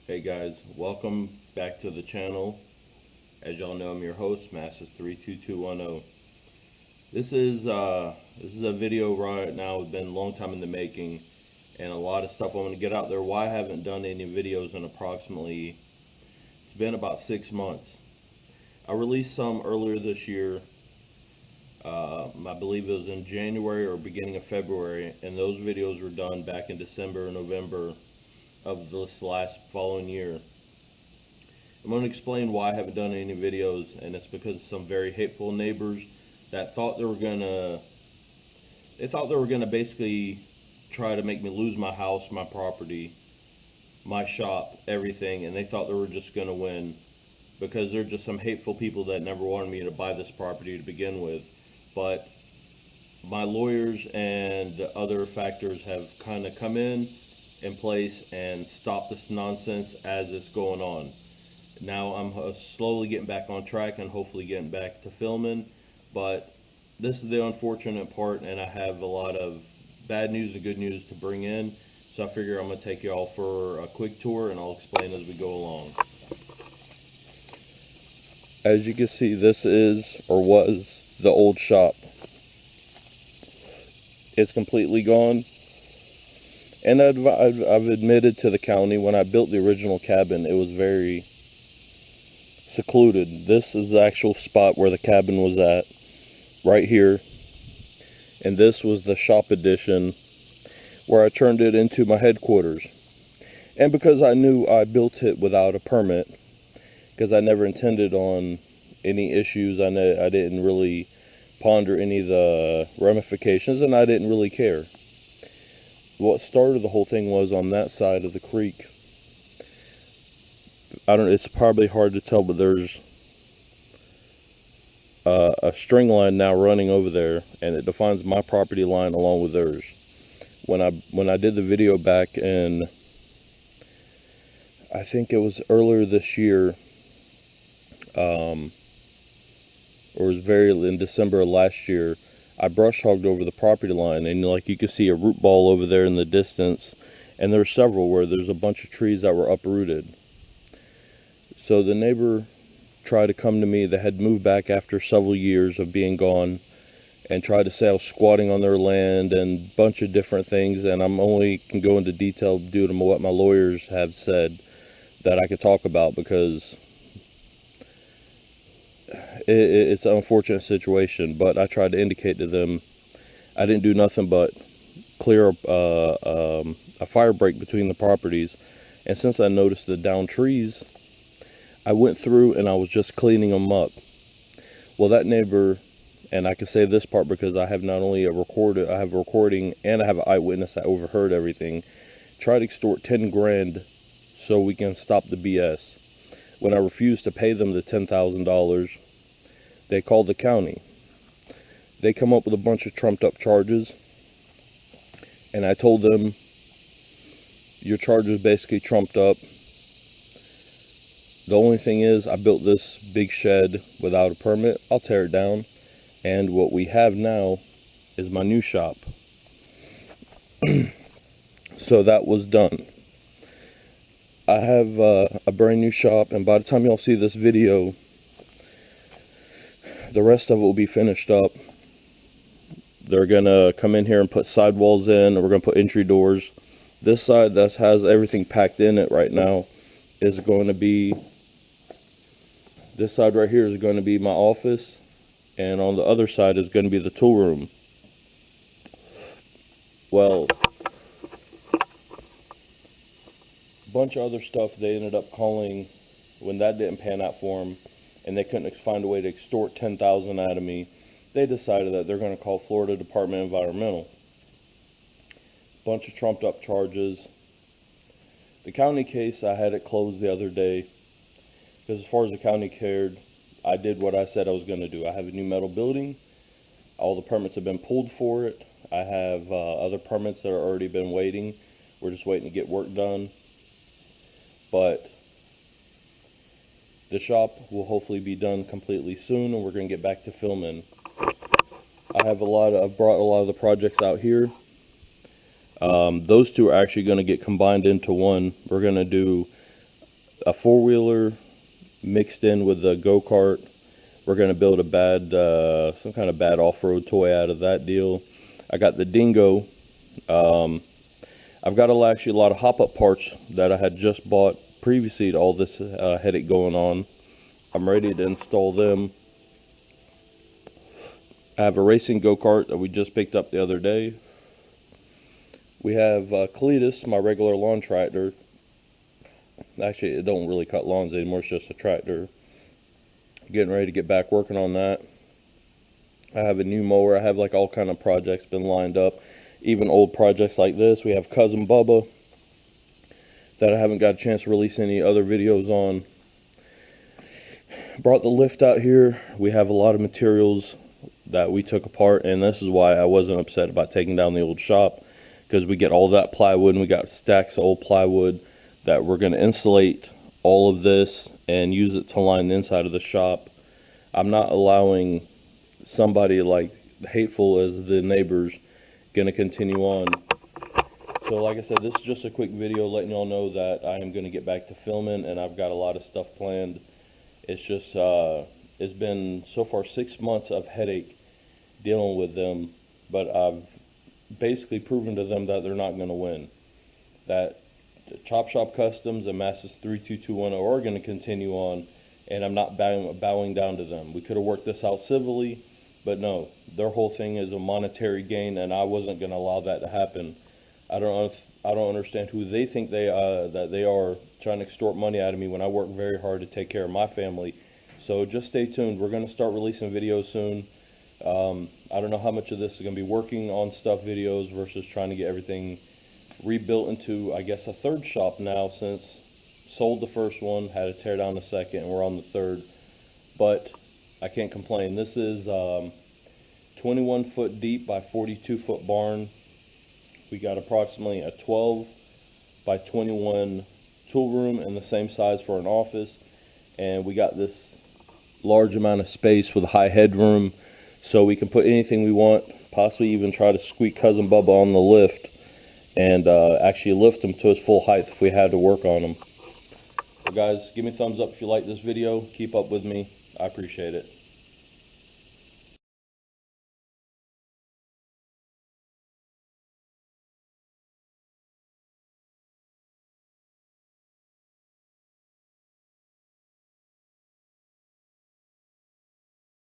Hey guys, welcome back to the channel. As y'all know, I'm your host, Masses32210. This is a video right now. It's been a long time in the making, and a lot of stuff I'm going to get out there. Why I haven't done any videos in it's been about 6 months. I released some earlier this year. I believe it was in January or beginning of February, and those videos were done back in December or November of this last following year. I'm going to explain why I haven't done any videos, and it's because of some very hateful neighbors that thought they were gonna basically try to make me lose my house, my property, my shop, everything, and they thought they were just gonna win because they're just some hateful people that never wanted me to buy this property to begin with. But my lawyers and other factors have kind of come in place and stopped this nonsense as it's going on. Now I'm slowly getting back on track and hopefully getting back to filming, but this is the unfortunate part, and I have a lot of bad news and good news to bring in, so I figure I'm going to take y'all for a quick tour and I'll explain as we go along. As you can see, this is or was the old shop. It's completely gone, and I've admitted to the county when I built the original cabin, it was very secluded. This is the actual spot where the cabin was at, right here, and this was the shop addition where I turned it into my headquarters. And because I knew I built it without a permit, because I never intended on any issues, I didn't really ponder any of the ramifications, and I didn't really care. What started the whole thing was on that side of the creek. It's probably hard to tell, but there's a string line now running over there, and it defines my property line along with theirs. When I did the video back in, I think it was earlier this year, or it was in December of last year, I brush hogged over the property line, and like you can see a root ball over there in the distance, and there's several where there's a bunch of trees that were uprooted. So the neighbor tried to come to me that had moved back after several years of being gone and tried to say I was squatting on their land and a bunch of different things, and I'm only can go into detail due to what my lawyers have said that I could talk about, because it's an unfortunate situation. But I tried to indicate to them I didn't do nothing but clear a fire break between the properties, and since I noticed the down trees, I went through and I was just cleaning them up. Well, that neighbor, and I can say this part because I have not only I have a recording and I have an eyewitness that overheard everything, tried to extort 10 grand so we can stop the BS. When I refused to pay them the $10,000, they called the county. They come up with a bunch of trumped up charges, and I told them, your charges basically trumped up. The only thing is, I built this big shed without a permit. I'll tear it down, and what we have now is my new shop. So that was done. I have a brand new shop, and by the time y'all see this video, the rest of it will be finished up. They're gonna come in here and put sidewalls in, and we're gonna put entry doors. This side that has everything packed in it right now is going to be, this side right here is going to be my office, and on the other side is going to be the tool room. Well, a bunch of other stuff they ended up calling when that didn't pan out for them, and they couldn't find a way to extort $10,000 out of me. They decided that they're going to call Florida Department of Environmental. Bunch of trumped up charges. The county case, I had it closed the other day, because as far as the county cared, I did what I said I was going to do. I have a new metal building. All the permits have been pulled for it. I have other permits that are already been waiting. We're just waiting to get work done. But the shop will hopefully be done completely soon, and we're going to get back to filming. I've brought a lot of the projects out here. Those two are actually going to get combined into one. We're going to do a four-wheeler mixed in with a go-kart. We're going to build a some kind of bad off-road toy out of that deal. I got the Dingo. I've got actually a lot of hop-up parts that I had just bought previously to all this headache going on. I'm ready to install them. I have a racing go-kart that we just picked up the other day. We have Cletus, my regular lawn tractor. Actually, it don't really cut lawns anymore, it's just a tractor. Getting ready to get back working on that. I have a new mower. I have like all kind of projects been lined up. Even old projects like this. We have Cousin Bubba that I haven't got a chance to release any other videos on. Brought the lift out here. We have a lot of materials that we took apart, and this is why I wasn't upset about taking down the old shop, because we get all that plywood and we got stacks of old plywood that we're going to insulate all of this and use it to line the inside of the shop. I'm not allowing somebody like hateful as the neighbors going to continue on. So like I said, this is just a quick video letting y'all know that I am going to get back to filming, and I've got a lot of stuff planned. It's just it's been so far 6 months of headache dealing with them, but I've basically proven to them that they're not going to win. That Chop Shop Customs and Masters 32210 are going to continue on, and I'm not bowing down to them. We could have worked this out civilly, but no, their whole thing is a monetary gain, and I wasn't going to allow that to happen. I don't understand who they think that they are, trying to extort money out of me when I work very hard to take care of my family. So just stay tuned. We're going to start releasing videos soon. I don't know how much of this is going to be working on stuff videos versus trying to get everything rebuilt into, I guess, a third shop now, since sold the first one, had to tear down the second, and we're on the third. But I can't complain. This is 21 foot deep by 42 foot barn. We got approximately a 12 by 21 tool room and the same size for an office, and we got this large amount of space with high headroom, so we can put anything we want, possibly even try to squeak Cousin Bubba on the lift and actually lift him to his full height if we had to work on him. So guys, give me a thumbs up if you like this video. Keep up with me. I appreciate it.